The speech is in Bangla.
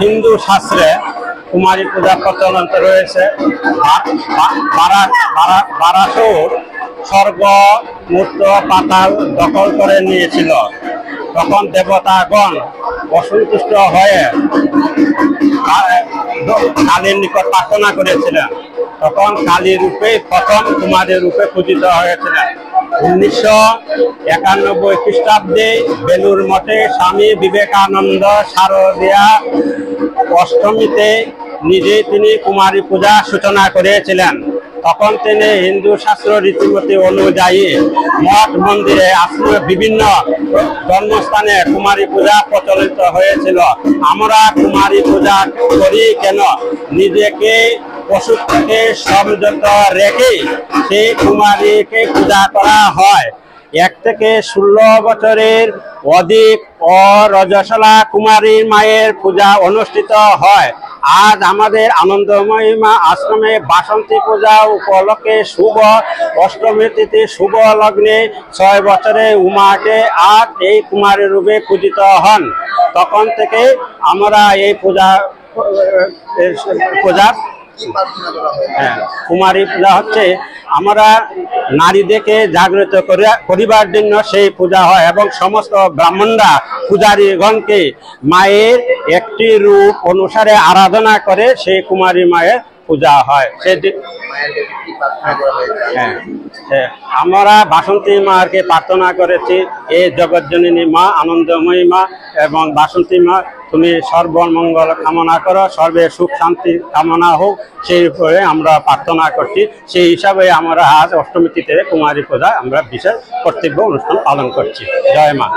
হিন্দু শাস্ত্রে কুমারী পূজা প্রচলন রয়েছে। বারাসুর স্বর্গ মূর্ত পাতাল দখল করে নিয়েছিল। তখন দেবতাগণ অসন্তুষ্ট হয়ে কালীর নিকট প্রার্থনা করেছিলেন। তখন কালী রূপে প্রথম কুমারী রূপে পূজিত হয়েছিলেন। 1991 খ্রিস্টাব্দে বেলুর মঠে স্বামী বিবেকানন্দ শারদীয়া অষ্টমীতে নিজে তিনি কুমারী পূজা সূচনা করেছিলেন। তখন তিনি হিন্দু শাস্ত্র রীতিমতি অনুযায়ী মঠ মন্দিরে আশ্রমে বিভিন্ন ধর্মস্থানে কুমারী পূজা প্রচলিত হয়েছিল। আমরা কুমারী পূজা করি কেন? নিজেকে পশুর থেকে সংযত রেখে সেই কুমারীকে পূজা করা হয়। 1 থেকে 16 বছরের অধিক অরজস্বলা কুমারী মায়ের পূজা অনুষ্ঠিত হয়। আজ আমাদের আনন্দময়ী মা আশ্রমে বাসন্তী পূজা উপলক্ষে শুভ অষ্টমী তিথি শুভ লগ্নে 6 বছরে উমাকে আজ এই কুমারী রূপে পূজিত হন। তখন থেকে আমরা এই পূজা কুমারী পূজা হচ্ছে আমরা নারীদেরকে জাগ্রত করিবার জন্য সেই পূজা হয় এবং সমস্ত ব্রাহ্মণরা পূজারীগণকে মায়ের একটি রূপ অনুসারে আরাধনা করে সেই কুমারী মায়ের পূজা হয়। আমরা বাসন্তী মাকে প্রার্থনা করেছি, এই জগৎজননী মা আনন্দময়ী মা এবং বাসন্তী মা তুমি সর্বমঙ্গল কামনা করো, সর্বে সুখ শান্তি কামনা হোক, সেই উপরে আমরা প্রার্থনা করছি। সেই হিসাবে আমরা আজ অষ্টমী তিথিতে কুমারী পূজা আমরা বিশেষ কর্তব্য অনুষ্ঠান পালন করছি। জয় মা।